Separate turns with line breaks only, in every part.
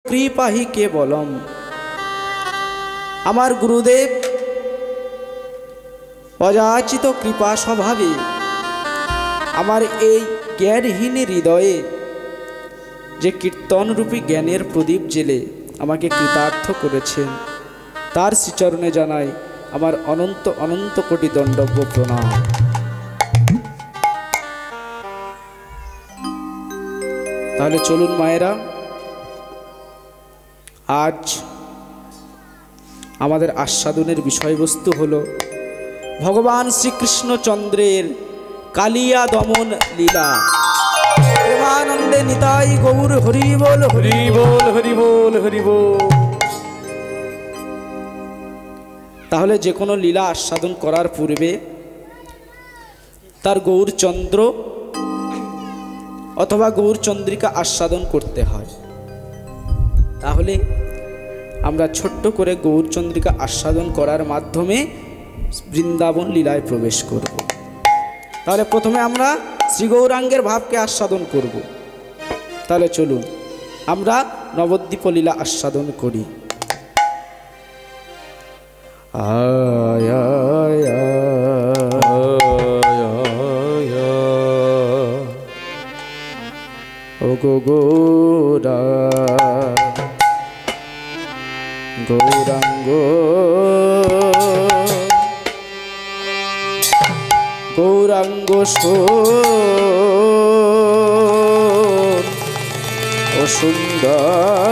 কৃপাহি কেবলম। আমার গুরুদেব অযাচিত কৃপা স্বভাবে আমার এই জ্ঞানহীন হৃদয়ে যে কীর্তনরূপী জ্ঞানের প্রদীপ জেলে আমাকে কৃতার্থ করেছেন, তার শ্রীচরণে জানাই আমার অনন্ত অনন্ত কোটি দণ্ডব্য প্রণাম। তাহলে চলুন মায়েরা, আজ আমাদের আস্বাদনের বিষয়বস্তু হলো ভগবান শ্রীকৃষ্ণচন্দ্রের কালিয়া দমন লীলা। প্রেমানন্দে নিতাই গৌর হরি বল, হরি বল, হরি বল, হরি বল। তাহলে যে কোনো লীলা আস্বাদন করার পূর্বে তার গৌরচন্দ্র অথবা গৌরচন্দ্রিকা আস্বাদন করতে হয়। তাহলে আমরা ছোট্ট করে গৌরচন্দ্রিকা আস্বাদন করার মাধ্যমে বৃন্দাবন লীলায় প্রবেশ করব। তাহলে প্রথমে আমরা শ্রী গৌরাঙ্গের ভাবকে আস্বাদন করব। তাহলে চলুন আমরা নবদ্বীপ লীলা আস্বাদন করি। আয় আয় ও গো গৌরা গৌরাঙ্গ গৌরাঙ্গ ও সুন্দর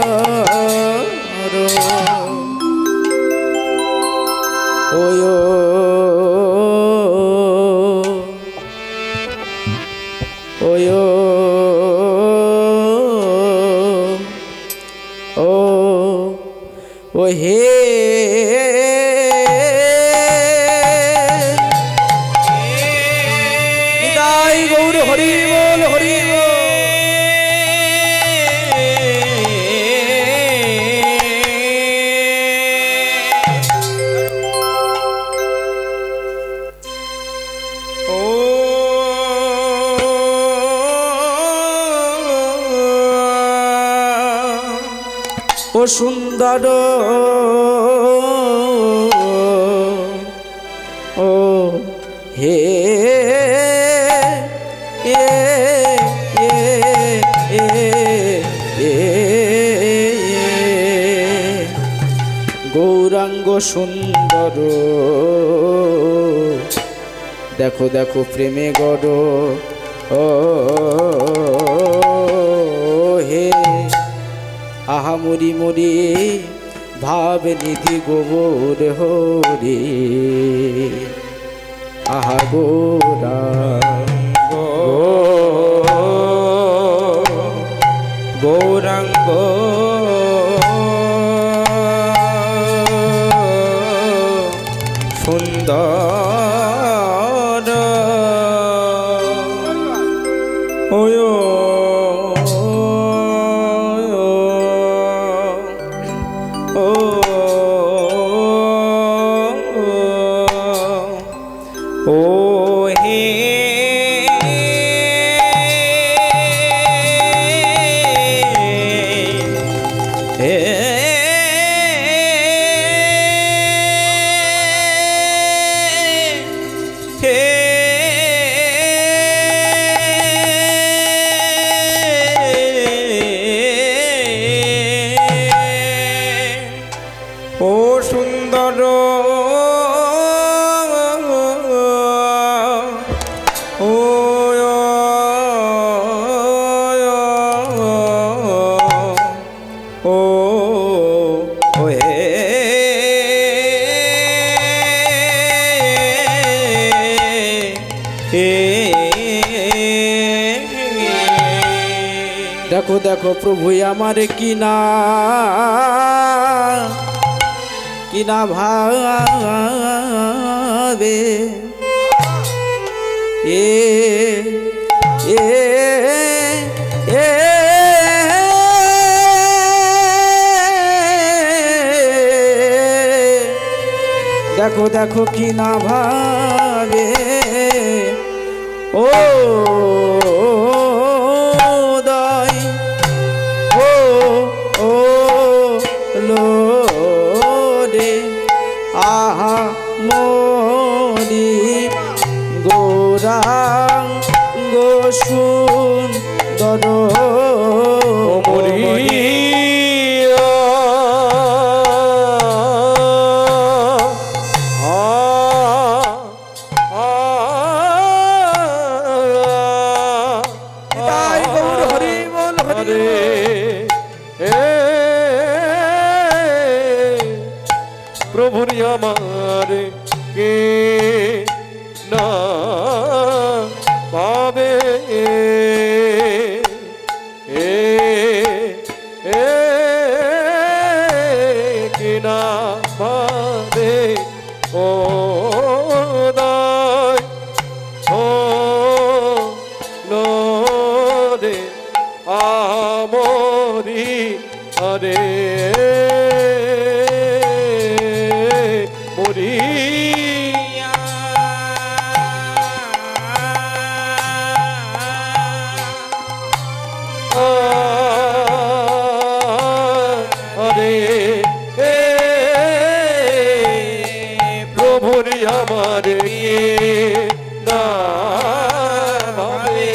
ওয় ওয় ও হে নিতাই গৌর হরি বল, হরি বল। ও সুন্দর ও হে গৌরাঙ্গ সুন্দর, দেখো দেখো প্রেমে গড় ও হে আহা মরি মরি ভাব নিধি গোবর হরে আহা গোরা গৌরাঙ্গ সুন্দর ওয় দেখো দেখো প্রভু আমার কিনা ভাবে এ এ এ দেখো দেখো কিনা ভাবে ও দয় ও ও
প্রভুরি আমার কে না পাবে কে না পাবে ও দায় ও রে আমরি হরে মরিয়া হরে প্রভুরি আমার না ভাবে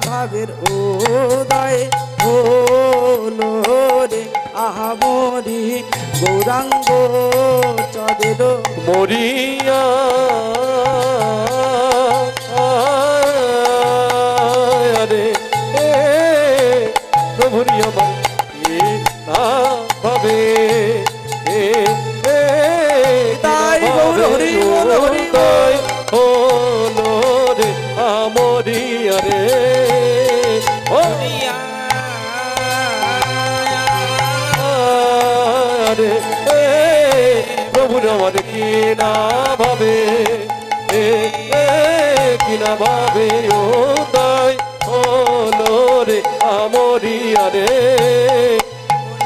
ভাবের উদয় হলো রে আহামরি গৌরাঙ্গ চাঁদের
মরিয়া রে প্রভুরি আমার না ভাবে তাই হরি হরি হলো রে আমরিয়া রে রে প্রভুর আমার কি না ভাবে কি না ভাবে ও তাই হলো রে আমরিয়া রে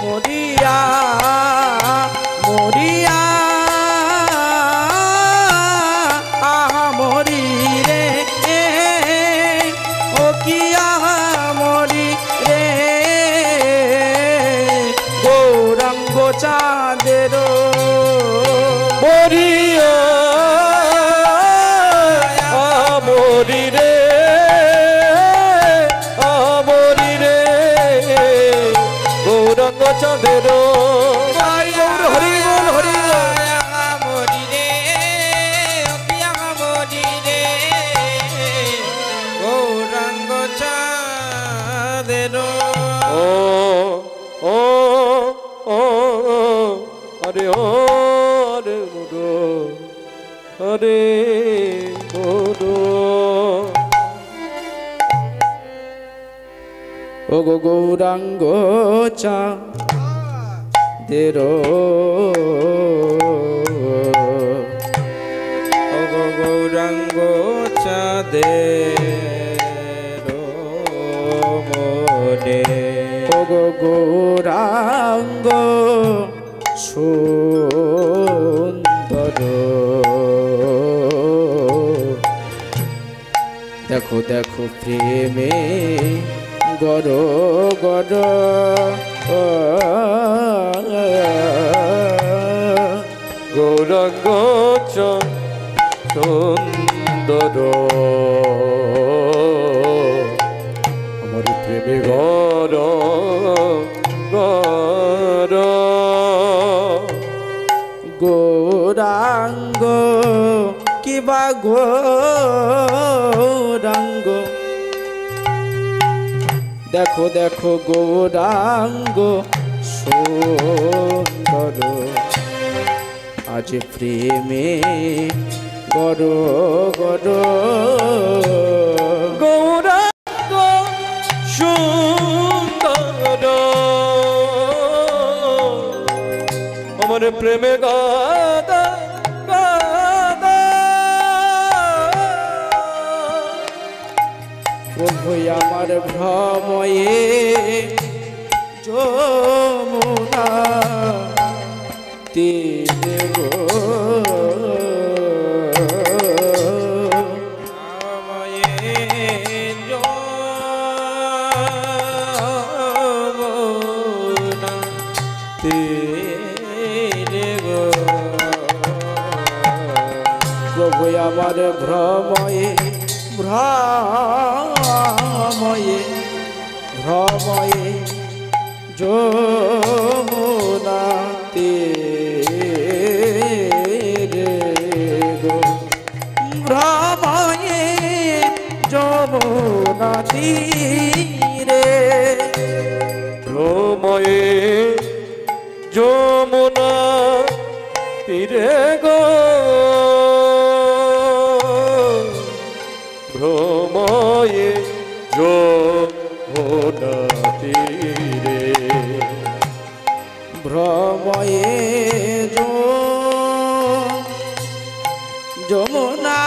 মরিয়া মরিয়া আহা মরি রে ও কি আহা মরি রে গৌরাঙ্গ চাঁদের
মরিয়া আমরি রে আমরি রে গৌরাঙ্গ চাঁদের হরি বল হরি
মরি রে মরি রে গৌরাঙ্গ চাঁদের
ও ও ও হরে ও রে মুডো হরে মুডো
ও গো গৌরাঙ্গ চাঁদের ও গো গৌরাঙ্গ চাঁদের মনে ও গো গৌরাঙ্গ সুন্দর দেখো দেখো প্রেমে গর গর
গৌরাঙ্গ সুন্দর আমার প্রেমে গর গর
গৌরাঙ্গ কিবা গৌরাঙ্গ দেখো দেখো গৌরাঙ্গ সুন্দর আজ প্রেমে গর গর
গৌরাঙ্গ সুন্দর আমার প্রেমে গাদা গাদা
প্রভু আমার ভ্রময়ে যমুনা তীরে গো ভ্রময়ে প্রভু আমার ভ্রময়ে ভ্রময়ে ভ্রময়ে যমুনা তীরে গো ভ্রময়ে যমুনা তীরে
ভ্রময়ে যমুনা তীরে গো ভ্রময়ে যমুনা তীরে
ভ্রময়ে যমুনা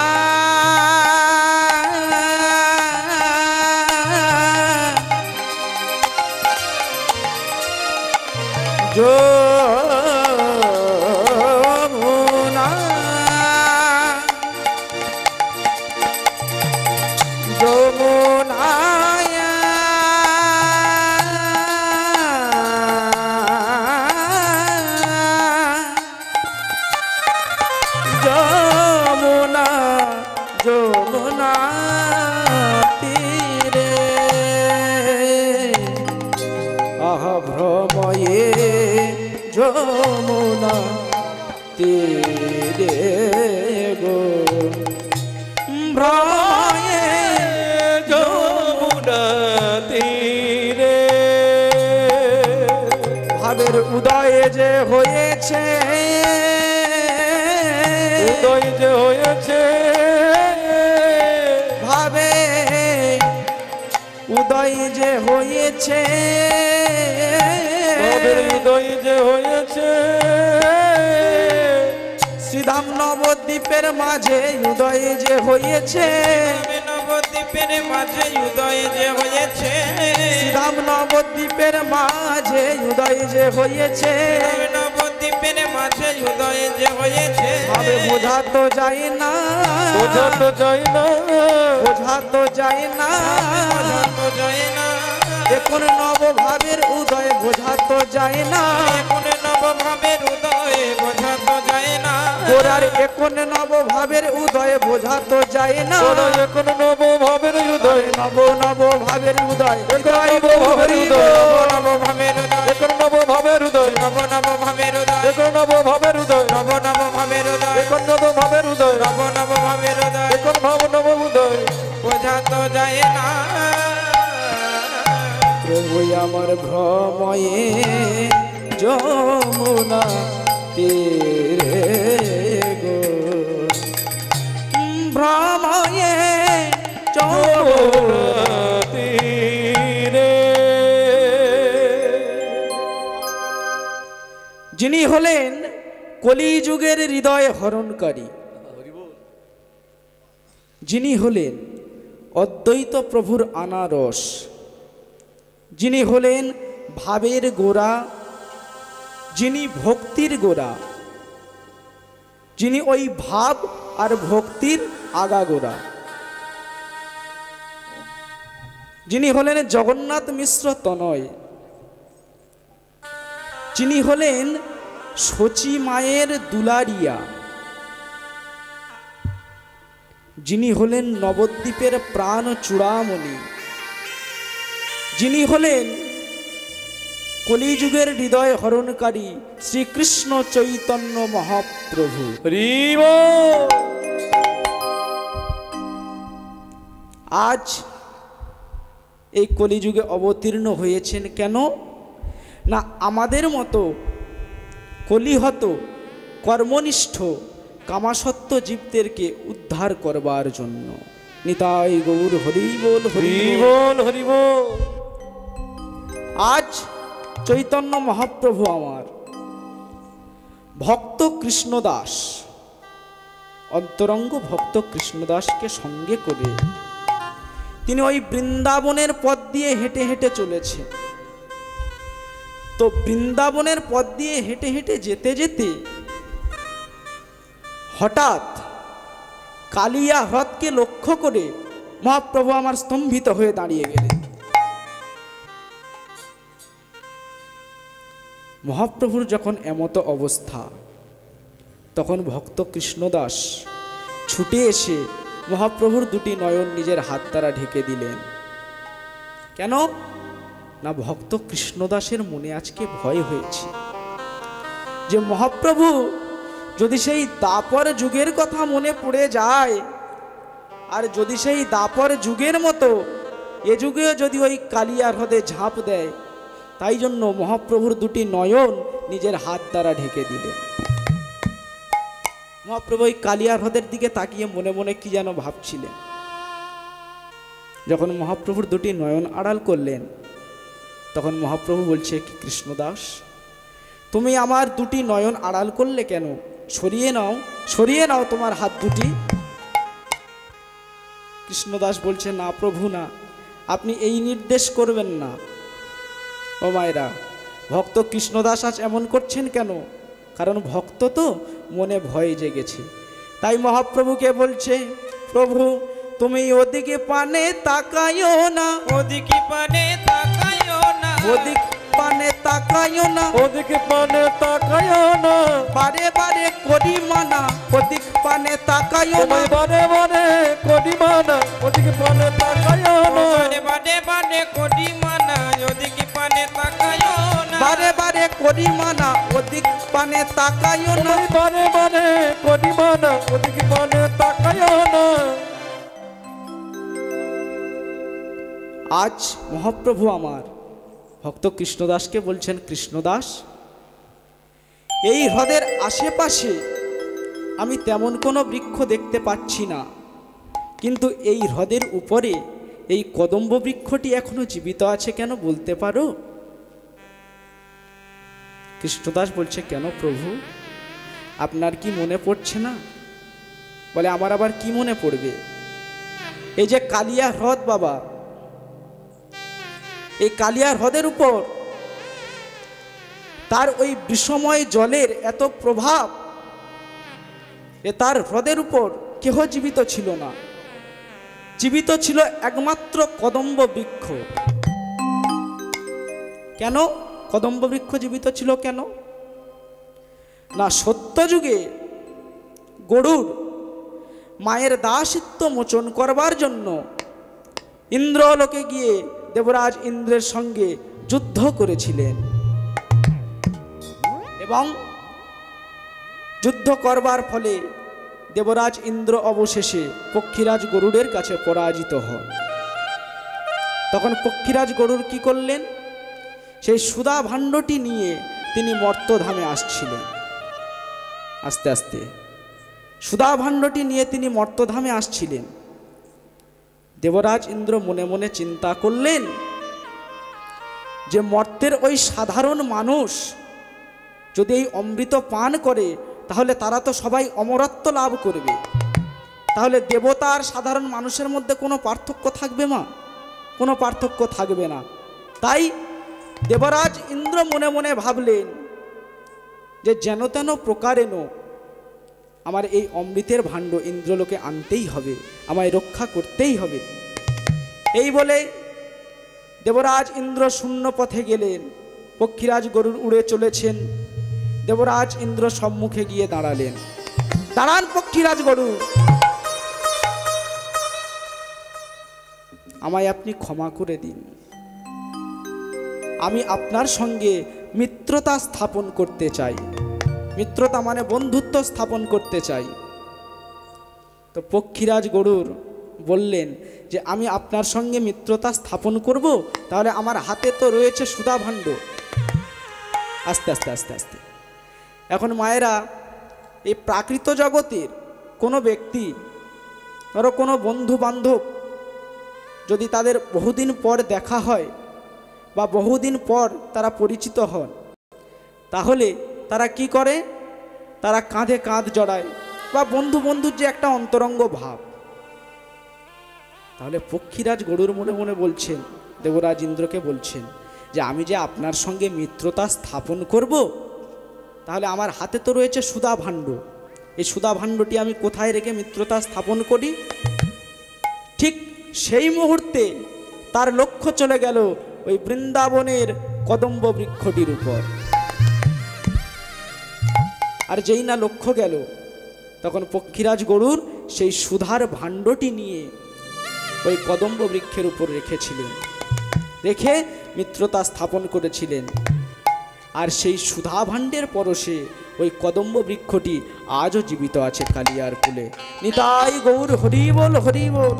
যমুনা যমুনায় যমুনা যমুনা তীরে আহা ভ্রময়ে যমুনা তীরে গো ভ্রময়ে
যমুনা তীরে
ভাবের উদয় যে হয়েছে
উদয় যে হয়েছে
ভাবে উদয় যে হয়েছে
ভাবের উদয় যে হয়েছে
শ্রীধাম নবদ্বীপের মাঝে উদয় যে হয়েছে
নবদ্বীপের মাঝে উদয় যে হয়েছে
শ্রীধাম নবদ্বীপের মাঝে উদয় যে হয়েছে
নবদ্বীপের মাঝে উদয় যে হয়েছে
ভাবে বোঝা তো যায় না
বোঝা তো যায় না
বোঝা তো যায় না
তো যায় না
এখন নবভাবের উদয় বোঝা তো যায় না
এখন নবভাবের উদয় বোঝা তো যায় না
গোরার এখন নবভাবের উদয় বোঝা তো যায় না
ওরা এখন নব ভাবের উদয়
নব নব ভাবের উদয়
নব ভাবের উদয়
নবভাবের উদয়
এখন নব ভাবের উদয়
নবভাবের উদয়
এখন নব ভাবের উদয়
নবভাবের উদয়
এখন নব ভাবের উদয়
নবভাবের উদয়
এখন ভাব নব উদয়
বোঝা তো যায় না
প্রভু আমার ভ্রময়ে যমুনা তীরে গো ভ্রময়ে যমুনা
তীরে
যিনি হলেন কলিযুগের হৃদয় হরণকারী, যিনি হলেন অদ্বৈত প্রভুর আনারস, যিনি হলেন ভাবের গোড়া, যিনি ভক্তির গোড়া, যিনি ওই ভাব আর ভক্তির আগাগোড়া, যিনি হলেন জগন্নাথ মিশ্র তনয়, যিনি হলেন শচী মায়ের দুলারিয়া, যিনি হলেন নবদ্বীপের প্রাণ চূড়ামণি, যিনি হলেন কলিযুগের হৃদয় হরণকারী শ্রীকৃষ্ণ চৈতন্য মহাপ্রভু।
হরিব
আজ এই কলিযুগে অবতীর্ণ হয়েছেন কেন না আমাদের মতো কলিহত কর্মনিষ্ঠ কামাসত্ব জীবদেরকে উদ্ধার করবার জন্য। নিতাই গৌর হরি বল হরি বল।
হরিবল হরিব
আজ চৈতন্য মহাপ্রভু আমার ভক্ত কৃষ্ণদাস, অন্তরঙ্গ ভক্ত কৃষ্ণদাসকে সঙ্গে করে তিনি ওই বৃন্দাবনের পথ দিয়ে হেঁটে হেঁটে চলেছে। তো বৃন্দাবনের পথ দিয়ে হেঁটে হেঁটে যেতে যেতে হঠাৎ কালিয়া হ্রদকে লক্ষ্য করে মহাপ্রভু আমার স্তম্ভিত হয়ে দাঁড়িয়ে গেলেন। মহাপ্রভুর যখন এমতো অবস্থা, তখন ভক্ত কৃষ্ণদাস ছুটে এসে মহাপ্রভুর দুটি নয়ন নিজের হাত দ্বারা ঢেকে দিলেন। কেন না, ভক্ত কৃষ্ণদাসের মনে আজকে ভয় হয়েছে যে মহাপ্রভু যদি সেই দাপর যুগের কথা মনে পড়ে যায়, আর যদি সেই দাপর যুগের মতো এ যুগেও যদি ওই কালিয়া হ্রদে ঝাঁপ দেয়, তাই জন্য মহাপ্রভুর দুটি নয়ন নিজের হাত দ্বারা ঢেকে দিলেন। মহাপ্রভু ওই কালিয়া হ্রদের দিকে তাকিয়ে মনে মনে কি যেন ভাবছিলেন। যখন মহাপ্রভুর দুটি নয়ন আড়াল করলেন, তখন মহাপ্রভু বলছে, কি কৃষ্ণদাস, তুমি আমার দুটি নয়ন আড়াল করলে কেন? সরিয়ে নাও, সরিয়ে নাও তোমার হাত দুটি। কৃষ্ণদাস বলছে, না প্রভু না, আপনি এই নির্দেশ করবেন না। ও মায়েরা, ভক্ত কৃষ্ণদাস আজ এমন করছেন কেন? কারণ ভক্ত তো মনে ভয় জেগেছে। তাই মহাপ্রভুকে বলছে, প্রভু তুমি ওদিকে পানে তাকাইও না,
ওদিকে পানে তাকাইও না,
ওদিক পানে তাকাইও না,
ওদিকে পানে তাকাইও না,
বারে বারে করি মানা, ওদিক পানে তাকাইও না,
তোমায় বারে বারে করি মানা, ওদিকে পানে তাকাইও না,
বারে বারে বারে কোটি মানা, ওদিকে পানে তাকাইও না,
বারে বারে করি মানা, ওদিক পানে তাকাইও না।
তোমায় বারে বারে করি মানা, ওদিকে পানে তাকাইও না।
আজ মহাপ্রভু আমার ভক্ত কৃষ্ণদাসকে বলছেন, কৃষ্ণদাস, এই হ্রদের আশেপাশে আমি তেমন কোনো বৃক্ষ দেখতে পাচ্ছি না, কিন্তু এই হ্রদের উপরে এই কদম্ব বৃক্ষটি এখনো জীবিত আছে কেন, বলতে পারো? কৃষ্ণদাস বলছে, কেন প্রভু, আপনার কি মনে পড়ছে না? বলে, আমার আবার কি মনে পড়বে? এই যে কালিয়া হ্রদ বাবা, এই কালিয়া হ্রদের উপর তার ওই বিষময় জলের এত প্রভাব, তার হ্রদের উপর কেহ জীবিত ছিল না, জীবিত ছিল একমাত্র কদম্ব বৃক্ষ। কেন কদম্ব বৃক্ষ জীবিত ছিল? কেন না, সত্যযুগে গরুড় মায়ের দাসিত্ব মোচন করবার জন্য ইন্দ্রলোকে গিয়ে দেবরাজ ইন্দ্রের সঙ্গে যুদ্ধ করেছিলেন, এবং যুদ্ধ করবার ফলে দেবরাজ ইন্দ্র অবশেষে পক্ষীরাজ গরুড়ের কাছে পরাজিত হন। তখন পক্ষীরাজ গরুড় কি করলেন? সেই সুধা ভাণ্ডটি নিয়ে তিনি মর্তধামে আসছিলেন। আস্তে আস্তে সুধা ভাণ্ডটি নিয়ে তিনি মর্তধামে আসছিলেন। দেবরাজ ইন্দ্র মনে মনে চিন্তা করলেন যে মর্তের ওই সাধারণ মানুষ যদি এই অমৃত পান করে, তাহলে তারা তো সবাই অমরত্ব লাভ করবে, তাহলে দেবতা আর সাধারণ মানুষের মধ্যে কোনো পার্থক্য থাকবে মা? কোনো পার্থক্য থাকবে না। তাই দেবরাজ ইন্দ্র মনে মনে ভাবলেন যে যেন তেন প্রকারেণ আমার এই অমৃতের ভাণ্ড ইন্দ্রলোকে আনতেই হবে, আমায় রক্ষা করতেই হবে। এই বলে দেবরাজ ইন্দ্র শূন্য পথে গেলেন। পক্ষীরাজ গরুড় উড়ে চলেছেন, দেবরাজ ইন্দ্র সম্মুখে গিয়ে দাঁড়ালেন। দাঁড়ান পক্ষীরাজ গরুড়, আমায় আপনি ক্ষমা করে দিন, আমি আপনার সঙ্গে মিত্রতা স্থাপন করতে চাই। মিত্রতা মানে বন্ধুত্ব স্থাপন করতে চাই। তো পক্ষীরাজ গরুড় বললেন যে আমি আপনার সঙ্গে মিত্রতা স্থাপন করব, তাহলে আমার হাতে তো রয়েছে সুধা ভাণ্ড। আস্তে আস্তে আস্তে আস্তে এখন মায়েরা, এই প্রাকৃত জগতের কোনো ব্যক্তি, ধরো কোনো বন্ধু বান্ধব, যদি তাদের বহুদিন পর দেখা হয় বা বহুদিন পর তারা পরিচিত হন, তাহলে তারা কি করে? তারা কাঁধে কাঁধ জড়ায়, বা বন্ধু বন্ধুর যে একটা অন্তরঙ্গ ভাব। তাহলে পক্ষীরাজ গরুড় মনে মনে বলছেন, দেবরাজ ইন্দ্রকে বলছেন যে আমি যে আপনার সঙ্গে মিত্রতা স্থাপন করব, তাহলে আমার হাতে তো রয়েছে সুধা ভাণ্ড, এই সুধা ভাণ্ডটি আমি কোথায় রেখে মিত্রতা স্থাপন করি? ঠিক সেই মুহূর্তে তার লক্ষ্য চলে গেল ওই বৃন্দাবনের কদম্ব বৃক্ষটির উপর। আর যেই না লক্ষ্য গেল, তখন পক্ষীরাজ গরুড় সেই সুধার ভাণ্ডটি নিয়ে ওই কদম্ব বৃক্ষের উপর রেখেছিলেন, রেখে মিত্রতা স্থাপন করেছিলেন। আর সেই সুধা ভাণ্ডের পরশে ওই কদম্ব বৃক্ষটি আজও জীবিত আছে কালিয়ার কুলে। নিতাই গৌর হরি বল, হরি বল।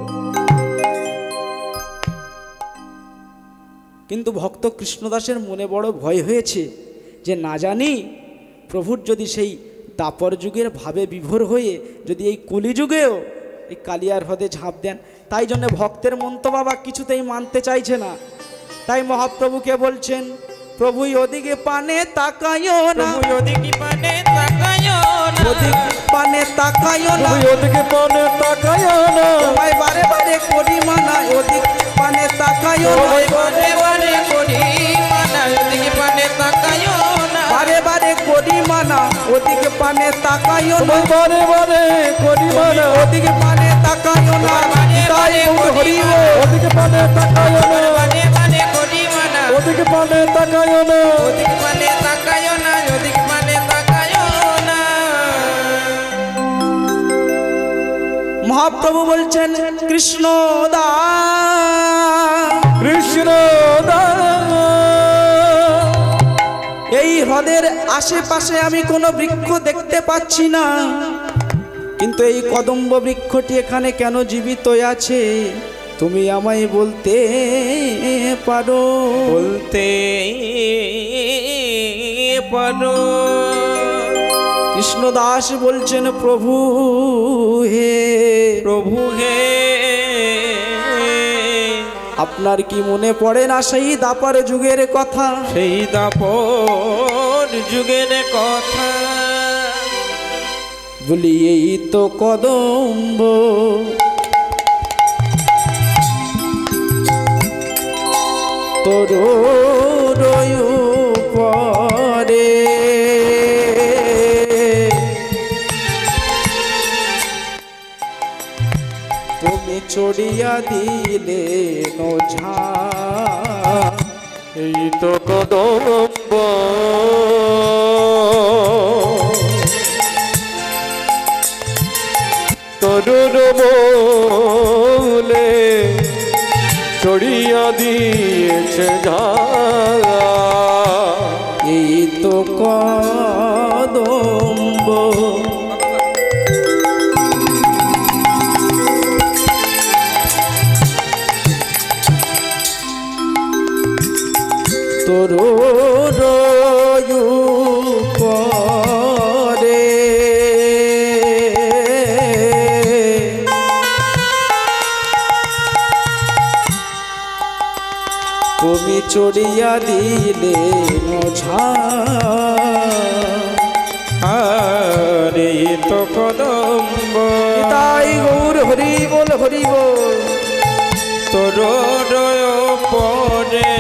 কিন্তু ভক্ত কৃষ্ণদাসের মনে বড় ভয় হয়েছে যে না জানি প্রভুর যদি সেই দাপর যুগের ভাবে বিভোর হয়ে যদি এই কলিযুগেও এই কালিয়ার হ্রদে ঝাঁপ দেন। তাই জন্য ভক্তের মন তো বাবা কিছুতেই মানতে চাইছে না। তাই মহাপ্রভুকে বলছেন, প্রভু ওদিকে পানে তাকায়ও না,
ওদিকে পানে তাকায়ও না,
ওদিকে পানে তাকায়ও না,
ওদিকে পানে তাকায়ও না,
তোমায় বারে বারে করি মানা, ওদিকে পানে তাকায়ও না,
বারে বারে করি মানা, ওদিকে পানে তাকায়ও না,
বারে বারে করি মানা, ওদিকে পানে তাকায়ও না,
বারে বারে করি মানা,
ওদিকে পানে তাকায়ও না। তাই হরি বল।
ওদিকে পানে তাকায়ও না,
বারে বারে করি মানা,
ওদিকে পানে তাকায়ও না,
ওদিকে পানে তাকায়ও না, ওদিকে পানে তাকায়ও না।
মহাপ্রভু বলছেন, কৃষ্ণ দা
কৃষ্ণ
এই হ্রদের আশেপাশে আমি কোনো বৃক্ষ দেখতে পাচ্ছি না, কিন্তু এই কদম্ব বৃক্ষটি এখানে কেন জীবিত আছে তুমি আমায় বলতে পারো?
বলতে পারো।
কৃষ্ণদাস বলছেন, প্রভু হে,
প্রভু হে,
আপনার কি মনে পড়ে না সেই দাপার যুগের কথা?
সেই দাপর যুগের কথা।
বলি এই তো কদম্ব তোর পরে, তুমি চড়িয়া দিলে নোঝা,
এই তো কদম্ব তরুর মূলে চড়িয়া দিয়েছে ঝালা,
এই তো কদম্ব তোর পরে, তুমি চড়িয়া দিলে নোঝা,
আরে তো কদম্ব
তাই গৌর হরি বল, হরি বল।
তোর পরে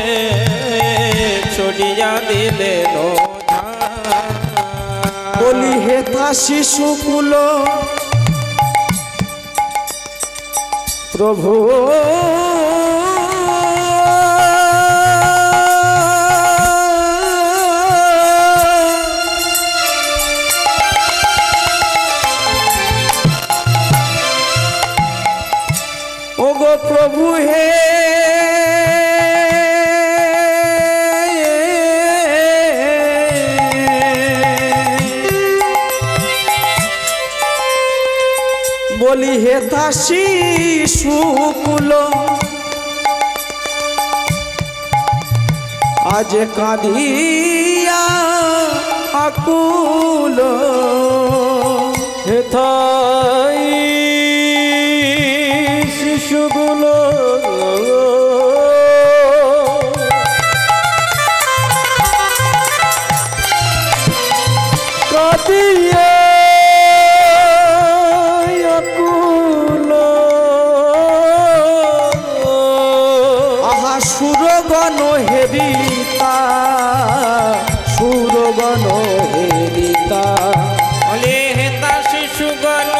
ছড়িয়া দিলে নোঝা।
বলি হেথা শিশুকুল প্রভু ওগো প্রভু হে, বলি হেথা শিশুকুল আজ কাঁদিয়া আকুল,
হেথাই শিশুগুলো কাঁদিয়া আকুল,
আহা সুরগণ হেরিতা, সুরগণ হেরিতা,
বলে হেতা শিশুগণ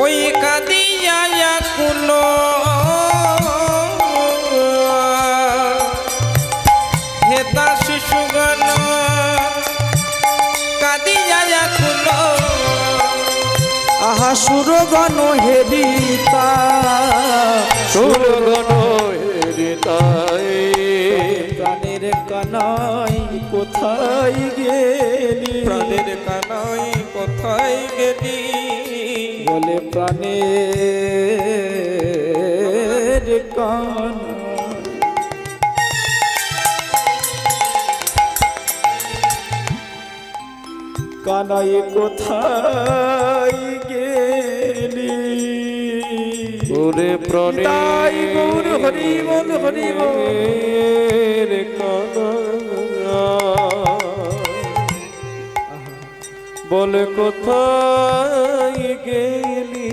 ওই কাঁদিয়া কুল, হেতা শিশুগণ কাঁদিয়া আকুল
আহা সুরগণ হেরিতা
সুরগণ হেরিতাই
প্রাণের কানাই কোথায় গেলি
প্রাণের কানাই কোথায় গেলি
বলে প্রাণের কানাই কানাই কোথায় গেলি
ওরে
তাই গৌর হরি বল হরি বল
প্রাণের কানা বলে কোথায় গেলি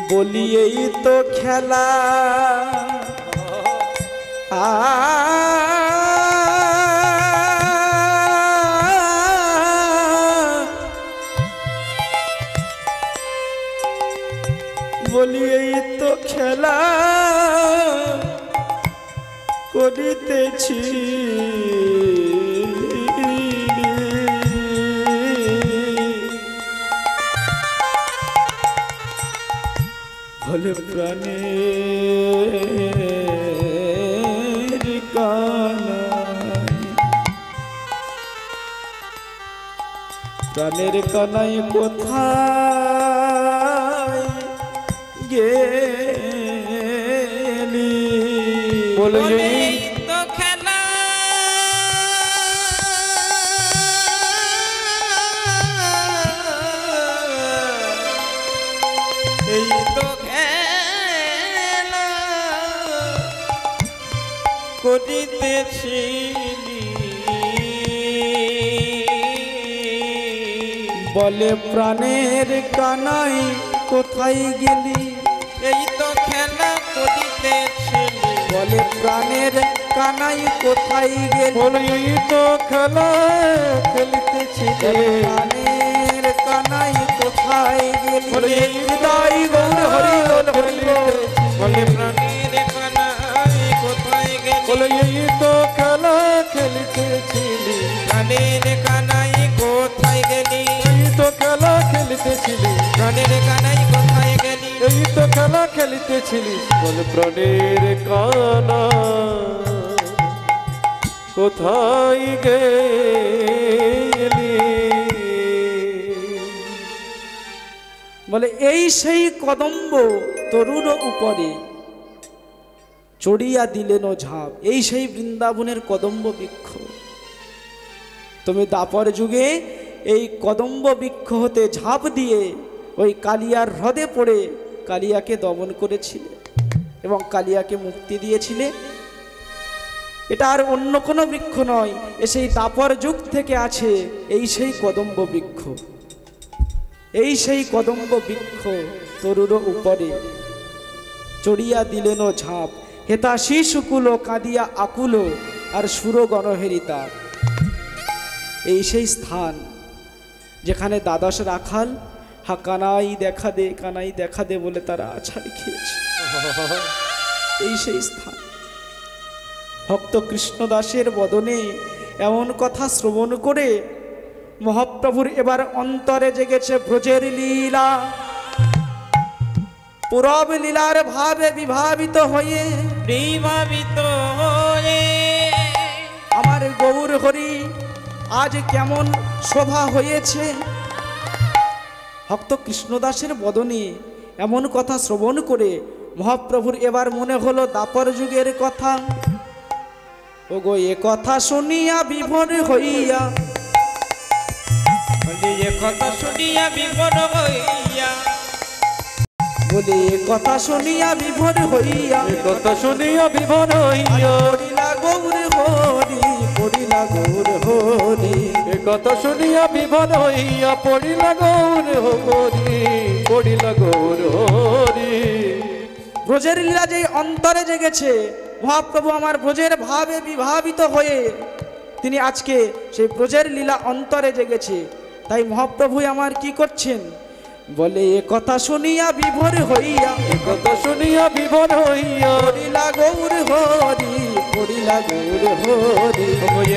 বলি এই তো খেলা বলি এই তো খেলা করিতেছি বলে প্রাণের কানাই প্রাণের কানাই কোথায় গেলি
বলে
এই তো খেলা এই তো খেলা করিতেছিলি
বলে প্রাণের কানাই কোথায় গেলি
এই তো খেলা করিতেছিলি
বলে প্রাণের কানাই কোথায় গেলি
বলে এই তো খেলা খেলিতেছিলে
প্রাণের কানাই কোথায় গেলি
বলে এই
তাই গৌর হরি বল হরি বল
বলে প্রাণীর কানাই কোথায় গেলি
বলে এই তো খেলা খেলিতেছিলি
প্রাণীর কানাই কোথায় গেলি
এই তো খেলা খেলিতেছিলি
প্রাণীর কানাই কোথায় গেলি
এই তো খেলা খেলিতেছিলি বলে প্রাণের কানা কোথায় গেলি
বলে এই সেই কদম্ব তরুর উপরে চড়িয়া দিলেন ঝাঁপ এই সেই বৃন্দাবনের কদম্ব বৃক্ষ তুমি দাপর যুগে এই কদম্ব বৃক্ষ হতে ঝাঁপ দিয়ে ওই কালিয়ার হ্রদে পড়ে কালিয়াকে দমন করেছিলে এবং কালিয়াকে মুক্তি দিয়েছিলে এটা আর অন্য কোনো বৃক্ষ নয় এ সেই দাপর যুগ থেকে আছে এই সেই কদম্ব বৃক্ষ এই সেই কদম্ব বৃক্ষ তরুর উপরে চড়িয়া দিলেন ঝাঁপ হেতা শিশুকুল কাঁদিয়া আকুল আর সুর গণহেরিতা এই সেই স্থান যেখানে দ্বাদশ রাখাল হা কানাই দেখা দে বলে তারা আছাড় খেয়েছে এই সেই স্থান ভক্ত কৃষ্ণদাসের বদনে এমন কথা শ্রবণ করে মহাপ্রভুর এবার অন্তরে জেগেছে ব্রজের লীলা পুরব লীলার ভাবে বিভাবিত হয়ে
বিভাবিত হয়ে
আমার গৌর হরি আজ কেমন শোভা হয়েছে ভক্ত কৃষ্ণদাসের বদনে এমন কথা শ্রবণ করে মহাপ্রভুর এবার মনে হলো দাপর যুগের কথা ওগো এ কথা শুনিয়া বিভোর হইয়া
বলে এ কথা শুনিয়া বিভোর হইয়া
বলে এ কথা শুনিয়া বিভোর হইয়া
এ কথা শুনিয়া বিভোর হইয়া
পড়িলা গৌর হরি পড়িলা গৌর হরি
এ কথা শুনিয়া বিভোর হইয়া পড়িলা গৌর হরি পড়িলা গৌর হরি
ব্রজের লীলা যে অন্তরে জেগেছে মহাপ্রভু আমার ব্রজের ভাবে বিভাবিত হয়ে তিনি আজকে সেই ব্রজের লীলা অন্তরে জেগেছে তাই মহাপ্রভু আমার কি করছেন বলে এ কথা শুনিয়া বিভোর হইয়া,
কথা শুনিয়া বিভোর হইয়া
পড়িলা গৌর হরি, পড়িলা গৌর হরি।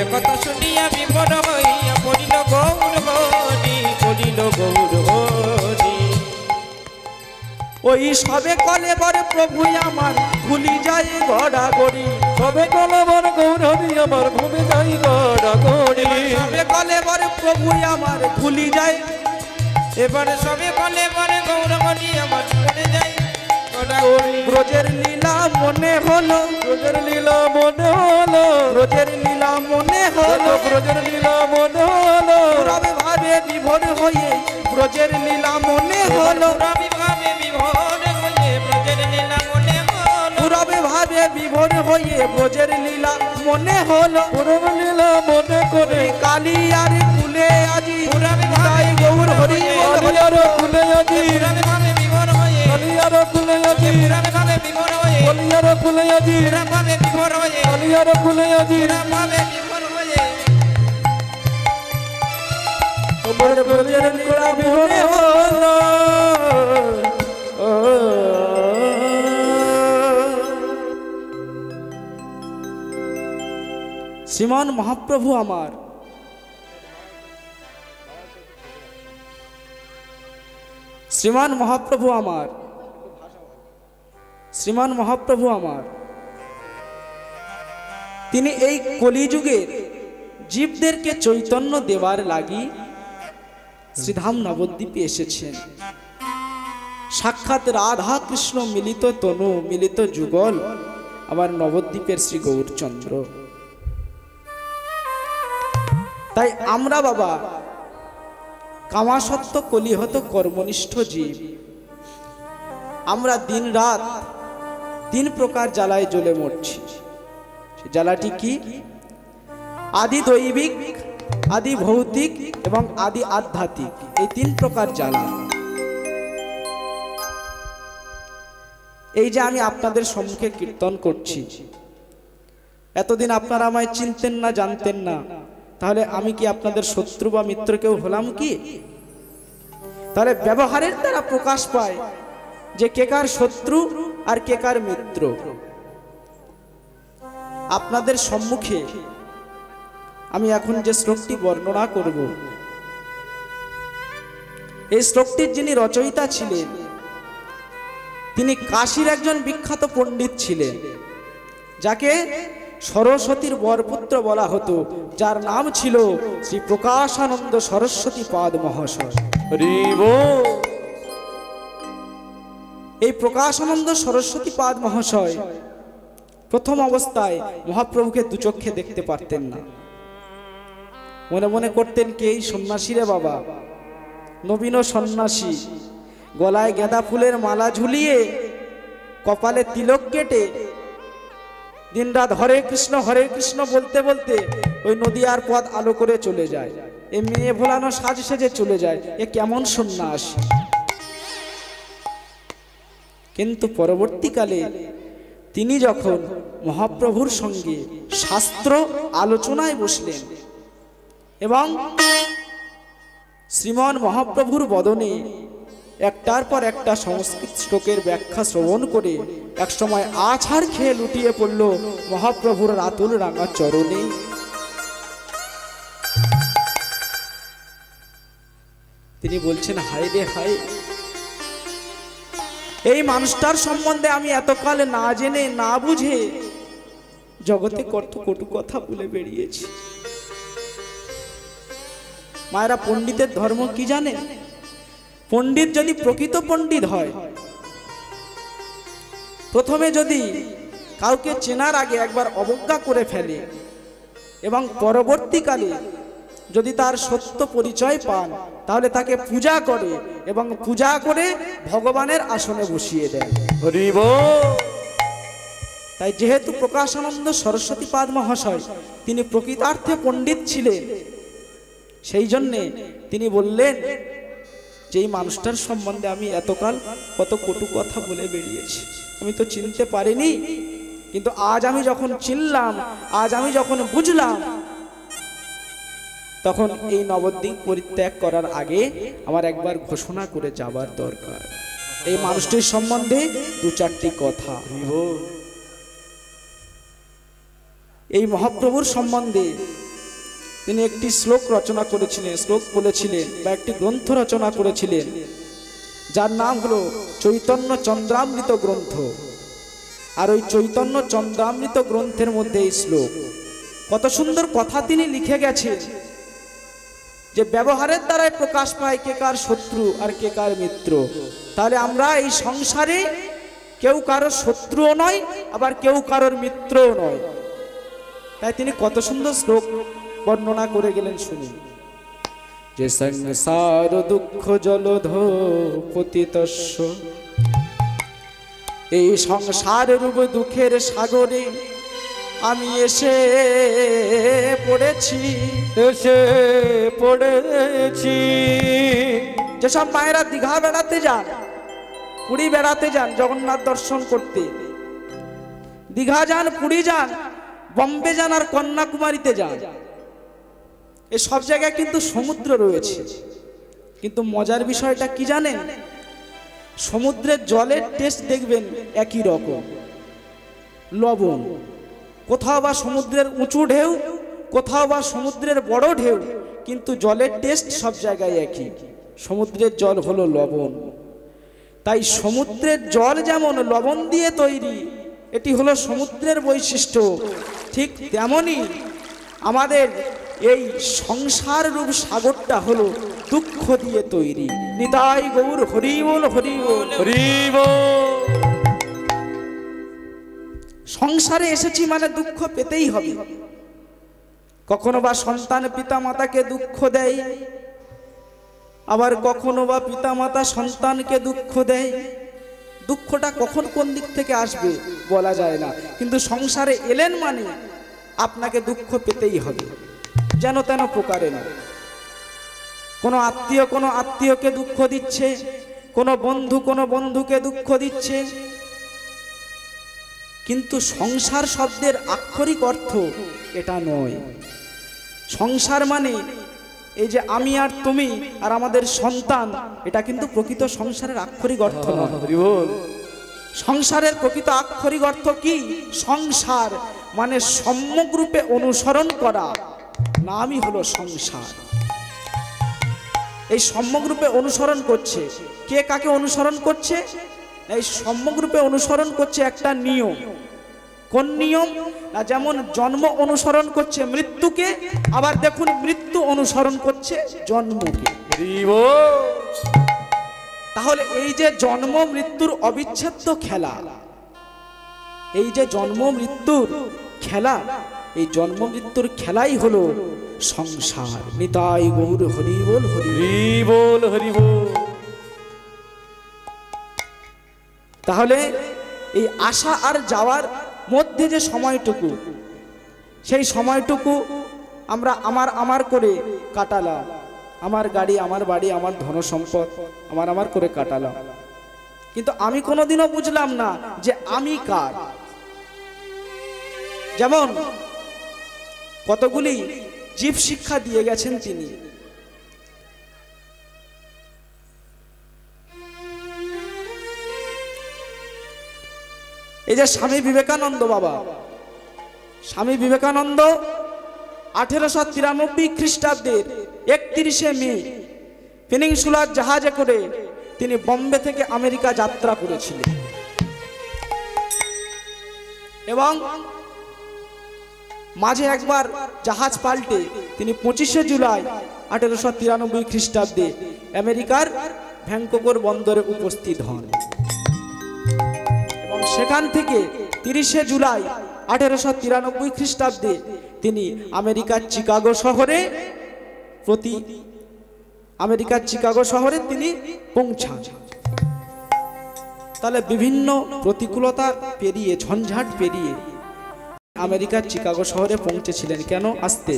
এ কথা শুনিয়া বিভোর হইয়া পড়িল গৌর হরি, পড়িল গৌর হরি।
ওই সবে কলে বর প্রভু আমার ভুলি যায় গড়াগড়ি,
সবে কলবর গৌর হরি আমার ভূমি যাই গড়াগড়ি।
সবে কলে বর প্রভু আমার ভুলি যায়,
এবারে সবে বলে বলে গৌর হরি আমার মনে যাই।
ব্রজের লীলা মনে হলো,
ব্রজের লীলা মনে হলো,
ব্রজের লীলা মনে হলো,
ব্রজের লীলা মনে হলো।
রবে ভাবে বিভোর হয়ে ব্রজের লীলা মনে হলো,
রবি ভাবে বিভোর হয়ে ব্রজের লীলা মনে হলো।
রবে ভাবে বিভোর হয়ে ব্রজের লীলা মনে হলো।
পুরব লীলা মনে করে
কালী আর কুলে আজি
পুরাবে ভাবে
গৌর হরি বল হরি।
কালিয়ার কুলে আজি,
পুরাবে ভাবে বিভোর হয়ে,
কালিয়ার কুলে আজি,
পুরাবে ভাবে বিভোর হয়ে,
কালিয়ার কুলে আজি,
পুরাবে ভাবে বিভোর হয়ে,
কালিয়ার কুলে আজি।
পুরাবে ভাবে বিভোর হয়ে।
তোমার ব্রজের লীলা মনে হলো। শ্রীমান মহাপ্রভু আমার শ্রীমান মহাপ্রভু আমার শ্রীমান মহাপ্রভু আমার তিনি এই কলিযুগের জীবদেরকে চৈতন্য দেওয়ার লাগি শ্রীধাম নবদ্বীপে এসেছেন। সাক্ষাৎ রাধা কৃষ্ণ মিলিত তনু মিলিত যুগল আমার নবদ্বীপের শ্রী গৌরচন্দ্র। তাই আমরা বাবা কামাসক্ত কলিহত কর্মনিষ্ঠ জীব, আমরা দিন রাত তিন প্রকার জ্বালায় জ্বলে মরছি। সে জ্বালাটি কি? আদি দৈবিক, আদি ভৌতিক এবং আদি আধ্যাত্মিক, এই তিন প্রকার জ্বালা। এই যে আমি আপনাদের সম্মুখে কীর্তন করছি, এতদিন আপনারা আমায় চিনতেন না, জানতেন না, তাহলে আমি কি আপনাদের শত্রু বা মিত্র কেউ হলাম কি? তাহলে ব্যবহারের দ্বারা প্রকাশ পায় যে কে কার শত্রু আর কে কার মিত্র। আপনাদের সম্মুখে আমি এখন যে শ্লোকটি বর্ণনা করব, এই শ্লোকটির যিনি রচয়িতা ছিলেন তিনি কাশীর একজন বিখ্যাত পণ্ডিত ছিলেন, যাকে সরস্বতীর বরপুত্র বলা হতো, যার নাম ছিল শ্রী প্রকাশানন্দ সরস্বতী পাদ মহাশয়। এই প্রকাশানন্দ সরস্বতী পাদ মহাশয় প্রথম অবস্থায় মহাপ্রভুকে দুচক্ষে দেখতে পারতেন না। মনে মনে করতেন কে এই সন্ন্যাসী রে বাবা, নবীন সন্ন্যাসী, গলায় গাঁদা ফুলের মালা ঝুলিয়ে, কপালে তিলক কেটে দিনরাত হরে কৃষ্ণ বলতে বলতে ওই নদীয়ার পথ আলো করে চলে যায়। এ মেয়ে ভোলানো সাজ সেজে চলে যায়, এ কেমন সন্ন্যাসী। কিন্তু পরবর্তীকালে তিনি যখন মহাপ্রভুর সঙ্গে শাস্ত্র আলোচনায় বসলেন এবং শ্রীমান মহাপ্রভুর বদনে একটার পর একটা সংস্কৃত শ্লোকের ব্যাখ্যা শ্রবণ করে একসময় আছাড় খেয়ে লুটিয়ে পড়ল মহাপ্রভুর রাতুল রাঙা চরণে। তিনি বলছেন, হায় রে হায়, এই মানুষটার সম্বন্ধে আমি এতকাল না জেনে না বুঝে জগতে কত কটু কথা বলে বেরিয়েছি। মায়েরা, পণ্ডিতের ধর্ম কি জানেন? পণ্ডিত যদি প্রকৃত পণ্ডিত হয়, প্রথমে যদি কাউকে চেনার আগে একবার অবজ্ঞা করে ফেলে এবং পরবর্তীকালে যদি তার সত্য পরিচয় পান, তাহলে তাকে পূজা করে এবং পূজা করে ভগবানের আসনে বসিয়ে দেয়। তাই যেহেতু প্রকাশানন্দ সরস্বতী পাদ মহাশয় তিনি প্রকৃতার্থে পণ্ডিত ছিলেন, সেই জন্যে তিনি বললেন যে এই মানুষটার সম্বন্ধে আমি এতকাল কত কটু কথা বলে বেরিয়েছি, আমি তো চিনতে পারিনি, কিন্তু আজ আমি যখন চিনলাম, আজ আমি যখন বুঝলাম, তখন এই নবদ্বীপ পরিত্যাগ করার আগে আমার একবার ঘোষণা করে যাবার দরকার। এই মানুষটির সম্বন্ধে দু চারটি কথা। এই মহাপ্রভুর সম্বন্ধে তিনি একটি শ্লোক রচনা করেছিলেন, শ্লোক বলেছিলেন বা একটি গ্রন্থ রচনা করেছিলেন, যার নাম হলো চৈতন্য চন্দ্রামৃত গ্রন্থ। আর ওই চৈতন্য চন্দ্রামৃত গ্রন্থের মধ্যে এই শ্লোক, কত সুন্দর কথা তিনি লিখে গেছেন যে ব্যবহারের দ্বারাই প্রকাশ পায় কে কার শত্রু আর কে কার মিত্র। তাহলে আমরা এই সংসারে কেউ কারোর শত্রুও নয়, আবার কেউ কারোর মিত্রও নয়। তাই তিনি কত সুন্দর শ্লোক বর্ণনা করে গেলেন, শুনি। যে সংসার দুঃখ জলধ পতিতস্য, এই সংসার রূপ দুঃখের সাগরে আমি এসে পড়েছি,
এসে পড়েছি।
যেসব মায়েরা দীঘা বেড়াতে যান, পুরী বেড়াতে যান জগন্নাথ দর্শন করতে, দীঘা যান, পুরী যান, বম্বে যান আর কন্যাকুমারীতে যান, এই সব জায়গায় কিন্তু সমুদ্র রয়েছে। কিন্তু মজার বিষয়টা কি জানেন? সমুদ্রের জলের টেস্ট দেখবেন একই রকম, লবণ। কোথাও বা সমুদ্রের উঁচু ঢেউ, কোথাও বা সমুদ্রের বড় ঢেউ, কিন্তু জলের টেস্ট সব জায়গায় একই, সমুদ্রের জল হলো লবণ। তাই সমুদ্রের জল যেমন লবণ দিয়ে তৈরি, এটি হলো সমুদ্রের বৈশিষ্ট্য, ঠিক তেমনি আমাদের এই সংসার রূপ সাগরটা হলো দুঃখ দিয়ে তৈরি। নিতাই গৌর হরি বল, হরি বল,
হরি বল।
সংসারে এসেছি মানে দুঃখ পেতেই হবে। কখনো বা সন্তান পিতা মাতাকে দুঃখ দেয়, আবার কখনো বা পিতা মাতা সন্তানকে দুঃখ দেয়। দুঃখটা কখন কোন দিক থেকে আসবে বলা যায় না, কিন্তু সংসারে এলেন মানে আপনাকে দুঃখ পেতেই হবে, যেন তেন প্রকারে না। কোনো আত্মীয়কে দুঃখ দিচ্ছে, কোনো বন্ধুকে দুঃখ দিচ্ছে। কিন্তু সংসার শব্দের আক্ষরিক অর্থ এটা নয়। সংসার মানে এই যে আমি আর তুমি আর আমাদের সন্তান, এটা কিন্তু প্রকৃত সংসারের আক্ষরিক অর্থ নয়। সংসারের প্রকৃত আক্ষরিক অর্থ কি? সংসার মানে সম্যক রূপে অনুসরণ করা, নামই হলো সংসার। এই সম্যক রূপে অনুসরণ করছে কে কাকে অনুসরণ করছে? এই সম্যক রূপে অনুসরণ করছে একটা নিয়ম। কোন নিয়ম? না, যেমন জন্ম অনুসরণ করছে মৃত্যুকে, আবার দেখুন মৃত্যু অনুসরণ করছে জন্মকে। তাহলে এই যে জন্ম মৃত্যুর অবিচ্ছেদ্য খেলা, এই যে জন্ম মৃত্যুর খেলা, এই জন্ম মৃত্যুর খেলাই হলো সংসার। নিতাই গৌর হরি বল, হরি বল, হরি বল। তাহলে এই আসা আর যাওয়ার মধ্যে যে সময়টুকু, সেই সময়টুকু আমরা আমার করে কাটালাম। আমার গাড়ি, আমার বাড়ি, আমার ধন সম্পদ আমার করে কাটালাম। কিন্তু আমি কোনোদিনও বুঝলাম না যে আমি কার। যেমন কতগুলি জীব শিক্ষা দিয়ে গেছেন তিনি। এই যে স্বামী বিবেকানন্দ বাবা, স্বামী বিবেকানন্দ 1893 খ্রিস্টাব্দের 31শে মে পেনিনসুলার জাহাজে করে তিনি বোম্বে থেকে আমেরিকা যাত্রা করেছিলেন এবং মাঝে একবার জাহাজ পাল্টে তিনি 25শে জুলাই 1893 খ্রিস্টাব্দে আমেরিকার ভ্যাঙ্কুভার বন্দরে উপস্থিত হন এবং সেখান থেকে 30শে জুলাই 1893 খ্রিস্টাব্দে তিনি আমেরিকার চিকাগো শহরে তিনি পৌঁছান। তাহলে বিভিন্ন প্রতিকূলতা পেরিয়ে, ঝঞ্ঝাট পেরিয়ে আমেরিকার চিকাগো শহরে পৌঁছেছিলেন। কেন আসতে?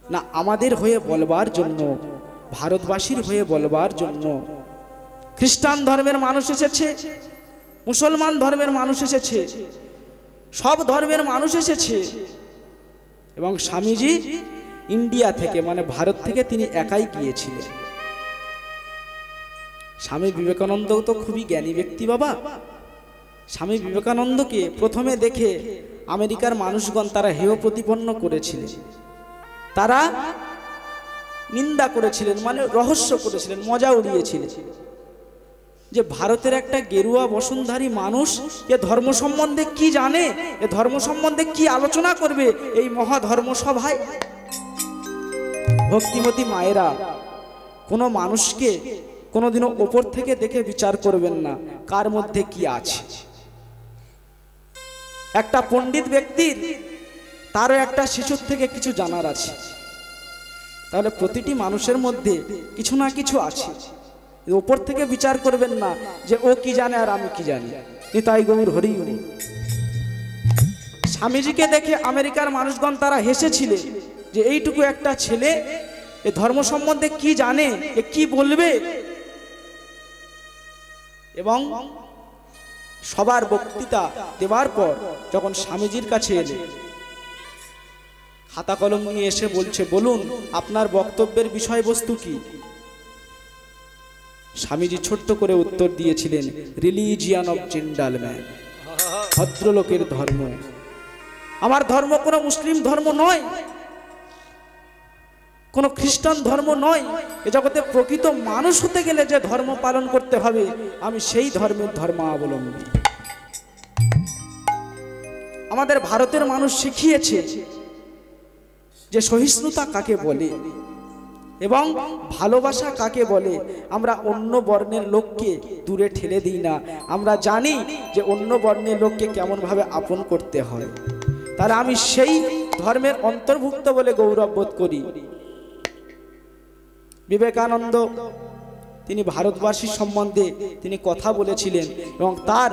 না আমাদের হয়ে বলবার জন্য, ভারতবাসীর হয়ে বলবার জন্য। খ্রিস্টান ধর্মের মানুষ এসেছে, মুসলমান ধর্মের মানুষ এসেছে, সব ধর্মের মানুষ এসেছে এবং স্বামীজি ইন্ডিয়া থেকে মানে ভারত থেকে তিনি একাই গিয়েছিলেন। স্বামী বিবেকানন্দ তো খুবই জ্ঞানী ব্যক্তি বাবা। স্বামী বিবেকানন্দকে প্রথমে দেখে আমেরিকার মানুষগণ তারা হেয় প্রতিপন্ন করেছিলেন, তারা নিন্দা করেছিলেন, মানে রহস্য করেছিলেন, মজা উড়িয়েছিলেন যে ভারতের একটা গেরুয়া বসনধারী মানুষ এ ধর্ম সম্বন্ধে কি জানে, এ ধর্ম সম্বন্ধে কি আলোচনা করবে এই মহা ধর্মসভায়। ভক্তিমতী মায়েরা, কোনো মানুষকে কোনোদিনও ওপর থেকে দেখে বিচার করবেন না কার মধ্যে কি আছে। একটা পণ্ডিত ব্যক্তির তারও একটা শিশুর থেকে কিছু জানার আছে, তাহলে প্রতিটি মানুষের মধ্যে কিছু না কিছু আছে। ওপর থেকে বিচার করবেন না যে ও কি জানে আর আমি কি জানি। নিতাই গৌর হরি হরি। স্বামীজিকে দেখে আমেরিকার মানুষগণ তারা হেসেছিলেন যে এইটুকু একটা ছেলে এ ধর্ম সম্বন্ধে কি জানে, এ কি বলবে। এবং সবার বক্তৃতা দেওয়ার পর যখন স্বামীজির কাছে এলেন, খাতা কলম নিয়ে এসে বলছে, বলুন আপনার বক্তব্যের বিষয়বস্তু কি। স্বামীজি ছোট্ট করে উত্তর দিয়েছিলেন, রিলিজিয়ান অফ জেন্টালম্যান, ভদ্রলোকের ধর্ম। আমার ধর্ম কোনো মুসলিম ধর্ম নয়, কোনো খ্রিস্টান ধর্ম নয়। এ জগতে প্রকৃত মানুষ হতে গেলে যে ধর্ম পালন করতে হবে, আমি সেই ধর্মের ধর্মাবলম্বী। আমাদের ভারতের মানুষ শিখিয়েছে যে সহিষ্ণুতা কাকে বলে এবং ভালোবাসা কাকে বলে। আমরা অন্য বর্ণের লোককে দূরে ঠেলে দিই না, আমরা জানি যে অন্য বর্ণের লোককে কেমনভাবে আপন করতে হয়। তাহলে আমি সেই ধর্মের অন্তর্ভুক্ত বলে গৌরব বোধ করি। বিবেকানন্দ তিনি ভারতবাসীর সম্বন্ধে তিনি কথা বলেছিলেন এবং তার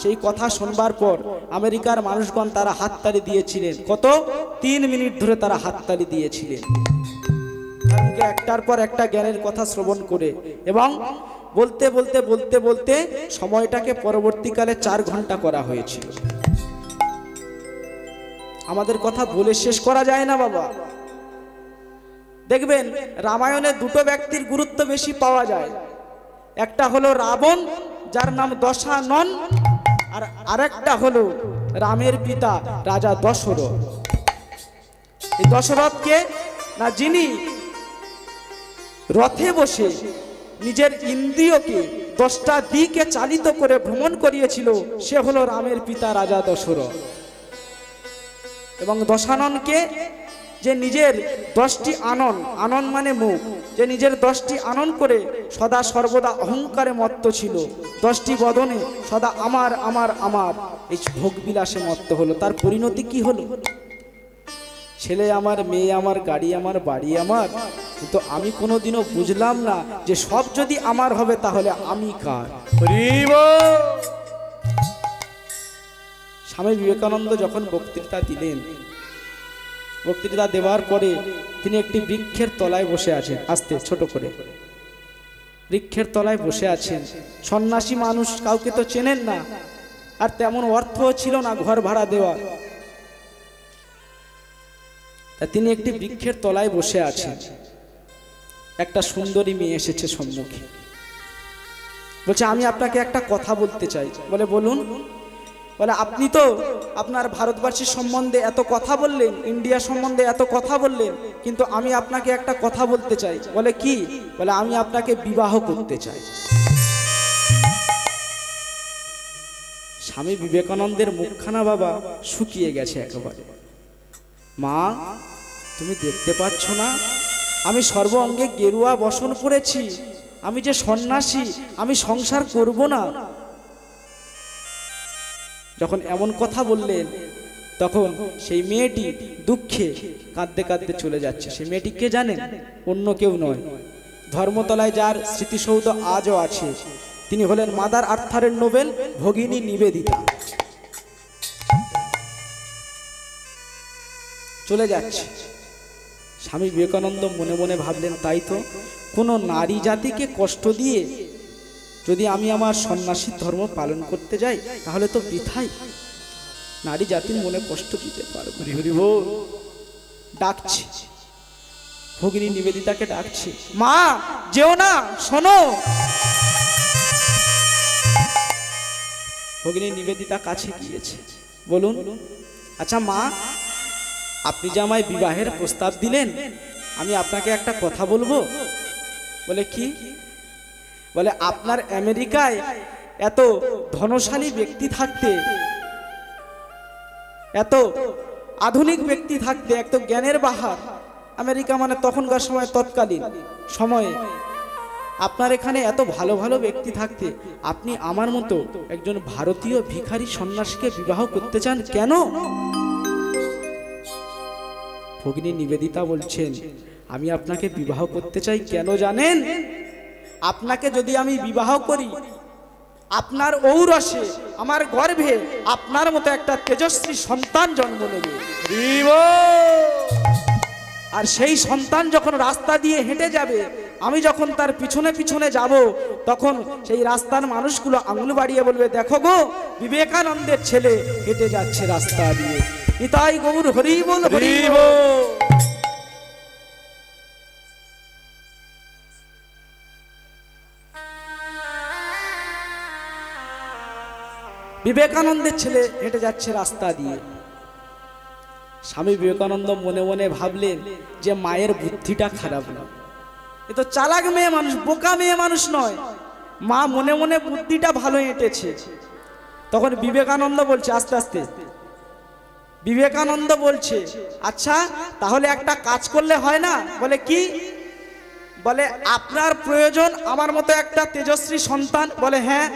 সেই কথা শুনবার পর আমেরিকার মানুষগণ তারা হাততালি দিয়েছিলেন। কত? 3 মিনিট ধরে তারা হাততালি দিয়েছিলেন, একটার পর একটা জ্ঞানের কথা শ্রবণ করে। এবং বলতে বলতে বলতে বলতে সময়টাকে পরবর্তীকালে 4 ঘন্টা করা হয়েছিল। আমাদের কথা বলে শেষ করা যায় না বাবা। দেখবেন রামায়ণে 2 ব্যক্তির গুরুত্ব বেশি পাওয়া যায়। একটা হলো রাবণ, যার নাম দশানন, আর আরেকটা হলো রামের পিতা রাজা দশরথ। এই দশরথকে না, যিনি রথে বসে নিজের ইন্দ্রিয়কে 10টা দিকে চালিত করে ভ্রমণ করিয়েছিল, সে হলো রামের পিতা রাজা দশরথ। এবং দশাননকে যে নিজের 10টি আনন, আনন মানে মুখ, যে নিজের 10টি আনন করে সদা সর্বদা অহংকারে মত্ত ছিল, 10টি বদনে সদা আমার আমার আমার এই ভোগ বিলাসে মত্ত হলো। তার পরিণতি কি হলো? ছেলে আমার, মেয়ে আমার, গাড়ি আমার, বাড়ি আমার। কিন্তু আমি কোনোদিনও বুঝলাম না যে সব যদি আমার হবে তাহলে আমি কার। স্বামী বিবেকানন্দ যখন বক্তৃতা দিলেন, বক্তৃতা দেওয়ার পরে তিনি একটি বৃক্ষের তলায় বসে আছেন, আস্তে ছোট করে বৃক্ষের তলায় বসে আছেন। সন্ন্যাসী মানুষ, কাউকে তো চেনেন না, আর তেমন অর্থও ছিল না ঘর ভাড়া দেওয়া। তা তিনি একটি বৃক্ষের তলায় বসে আছেন। একটা সুন্দরী মেয়ে এসেছে সম্মুখে, বলছে আমি আপনাকে একটা কথা বলতে চাই। বলে বলুন। বলে আপনি তো আপনার ভারতবাসীর সম্বন্ধে এত কথা বললেন, ইন্ডিয়া সম্বন্ধে এত কথা বললেন, কিন্তু আমি আপনাকে একটা কথা বলতে চাই। বলে কি? বলে আমি আপনাকে বিবাহ করতে চাই। স্বামী বিবেকানন্দের মুখখানা বাবা শুকিয়ে গেছে একেবারে। মা, তুমি দেখতে পাচ্ছ না আমি সর্ব অঙ্গে গেরুয়া বসন পরেছি, আমি যে সন্ন্যাসী, আমি সংসার করব না। যখন এমন কথা বললেন তখন সেই মেয়েটি দুঃখে কাঁদতে কাঁদতে চলে যাচ্ছে। সেই মেয়েটি কে জানেন? অন্য কেউ নয়, ধর্মতলায় যার স্মৃতিসৌধ আজও আছে, তিনি হলেন মাদার আর্থারের নোবেল ভগিনী নিবেদিতা। চলে যাচ্ছে। স্বামী বিবেকানন্দ মনে মনে ভাবলেন, তাই তো, কোনো নারী জাতিকে কষ্ট দিয়ে যদি আমি আমার সন্ন্যাসী ধর্ম পালন করতে যাই তাহলে তো বৃথাই, নারী জাতির মনে কষ্ট দিতে পারবো। ডাকছি, ভগিনী নিবেদিতাকে ডাকছে, মা যেও না, শোনো। ভগিনী নিবেদিতা কাছে গিয়েছে, বলুন আচ্ছা মা, আপনি যে আমায় বিবাহের প্রস্তাব দিলেন, আমি আপনাকে একটা কথা বলবো। বলে কি? বলে আপনার আমেরিকায় এত ধনশালী ব্যক্তি থাকতে, এত আধুনিক ব্যক্তি থাকতে, এত জ্ঞানের বাহার, আমেরিকা মানে তখনকার সময়, তৎকালীন সময়ে, আপনার এখানে এত ভালো ভালো ব্যক্তি থাকতে আপনি আমার মতো একজন ভারতীয় ভিখারি সন্ন্যাসীকে বিবাহ করতে চান কেন? ভগিনী নিবেদিতা বলছেন, আমি আপনাকে বিবাহ করতে চাই কেন জানেন? আপনাকে যদি আমি বিবাহ করি, আপনার ঔরসে, আমার গর্ভে আপনার মতো একটা তেজস্বী সন্তান জন্ম নেবে, আর সেই সন্তান যখন রাস্তা দিয়ে হেঁটে যাবে, আমি যখন তার পিছনে পিছনে যাব, তখন সেই রাস্তার মানুষগুলো আঙুল বাড়িয়ে বলবে, দেখো গো, বিবেকানন্দের ছেলে হেঁটে যাচ্ছে রাস্তা দিয়ে। নিতাই গৌর হরি বল, হরি বল। বিবেকানন্দের ছেলে হেঁটে যাচ্ছে রাস্তা দিয়ে। স্বামী বিবেকানন্দ মনে মনে ভাবলেন যে মায়ের বুদ্ধিটা খারাপ না, এ তো চালাক মেয়ে মানুষ, বোকা মেয়ে মানুষ নয়, মা মনে মনে বুদ্ধিটা ভালো এঁটেছে। তখন বিবেকানন্দ বলছে, আস্তে আস্তে বিবেকানন্দ বলছে, আচ্ছা তাহলে একটা কাজ করলে হয় না? বলে কি? বলে আপনার প্রয়োজন আমার মতো একটা তেজস্বী সন্তান। বলে হ্যাঁ।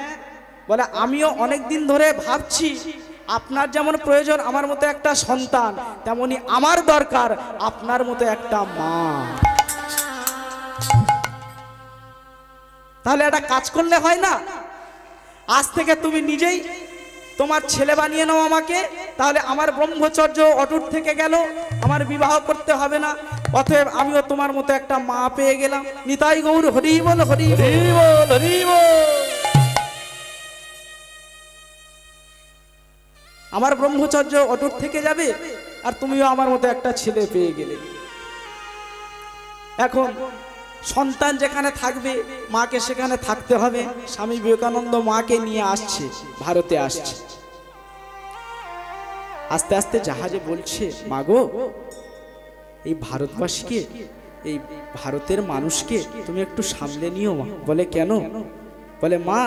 বলে আমিও অনেক দিন ধরে ভাবছি, আপনার যেমন প্রয়োজন আমার মতো একটা সন্তান, তেমনি আমার দরকার আপনার মতো একটা মা। তাহলে একটা কাজ করলে হয় না? আজ থেকে তুমি নিজেই তোমার ছেলে বানিয়ে নাও আমাকে, তাহলে আমার ব্রহ্মচর্য অটুট থেকে গেল, আমার বিবাহ করতে হবে না, অতএব আমিও তোমার মতো একটা মা পেয়ে গেলাম। নিতাই গৌর হরি বল, হরি বল, হরি বল। আমার ব্রহ্মচর্য অটুট থেকে যাবে, আর তুমিও আমার মতো একটা ছেলে পেয়ে গেলে। এখন সন্তান যেখানে থাকবে, মাকে সেখানে থাকতে হবে। স্বামী বিবেকানন্দ মাকে নিয়ে আসছে, ভারতে আসছে। আস্তে আস্তে জাহাজে বলছে, মাগো, এই ভারতবাসীকে, এই ভারতের মানুষকে তুমি একটু সামলে নিও মা। বলে কেন? বলে মা,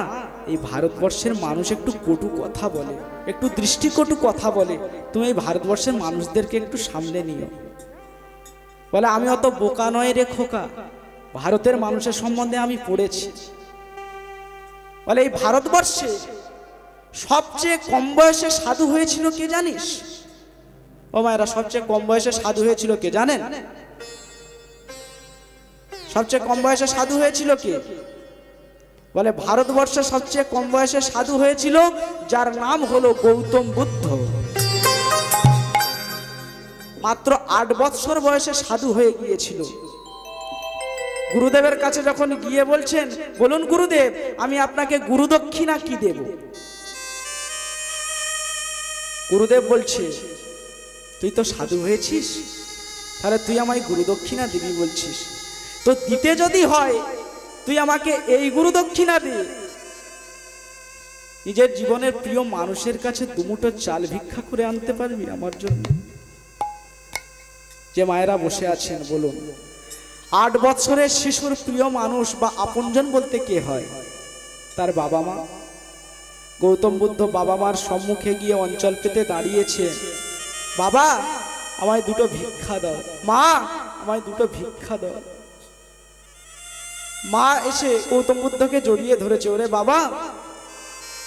এই ভারতবর্ষের মানুষ একটু কটু কথা বলে, একটু দৃষ্টিকটু কথা বলে, তুমি এই ভারতবর্ষের মানুষদেরকে একটু সামলে নিও। বলে আমি অত বোকা নয় রে খোকা, ভারতের মানুষের সম্বন্ধে আমি পড়েছি। বলে এই ভারতবর্ষে সবচেয়ে কম বয়সে সাধু হয়েছিল কে জানিস? ও মায়েরা, সবচেয়ে কম বয়সে সাধু হয়েছিল কে জানেন? সবচেয়ে কম বয়সে সাধু হয়েছিল কে? বলে ভারতবর্ষে সবচেয়ে কম বয়সে সাধু হয়েছিল যার নাম হলো গৌতম বুদ্ধ। মাত্র 8 বৎসর বয়সে সাধু হয়ে গিয়েছিল। গুরুদেবের কাছে যখন গিয়ে বলছেন, বলুন গুরুদেব, আমি আপনাকে গুরুদক্ষিণা কি দেব? গুরুদেব বলছে, তুই তো সাধু হয়েছিস, তাহলে তুই আমায় গুরুদক্ষিণা দিবি বলছিস, তো দিতে যদি হয় তুই আমাকে এই গুরুদক্ষিণা দে। নিজের জীবনের প্রিয় মানুষের কাছে দুমুঠো চাল ভিক্ষা করে আনতে পারবি আমার জন্য? যে মায়েরা বসে আছেন বলুন, 8 বছরের শিশুর প্রিয় মানুষ বা আপনজন বলতে কে হয়? তার বাবা মা। গৌতম বুদ্ধ বাবা মার সম্মুখে গিয়ে অঞ্চল পেতে দাঁড়িয়েছে, বাবা আমায় 2টো ভিক্ষা দাও, মা আমায় 2টো ভিক্ষা দাও। মা এসে গৌতম বুদ্ধকে জড়িয়ে ধরেছে, ওরে বাবা,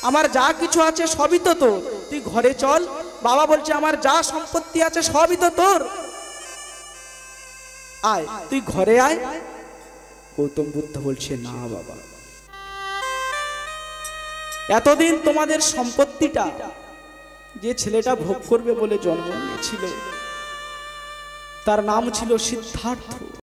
আমার যা কিছু আছে সবই তো তোর, তুই ঘরে চল। বাবা বলছে, আমার যা সম্পত্তি আছে সবই তো তোর, আয় তুই ঘরে আয়। গৌতম বুদ্ধ বলছে, না বাবা, এতদিন তোমাদের সম্পত্তিটা যে ছেলেটা ভোগ করবে বলে জন্ম নিয়েছিল, তার নাম ছিল সিদ্ধার্থ।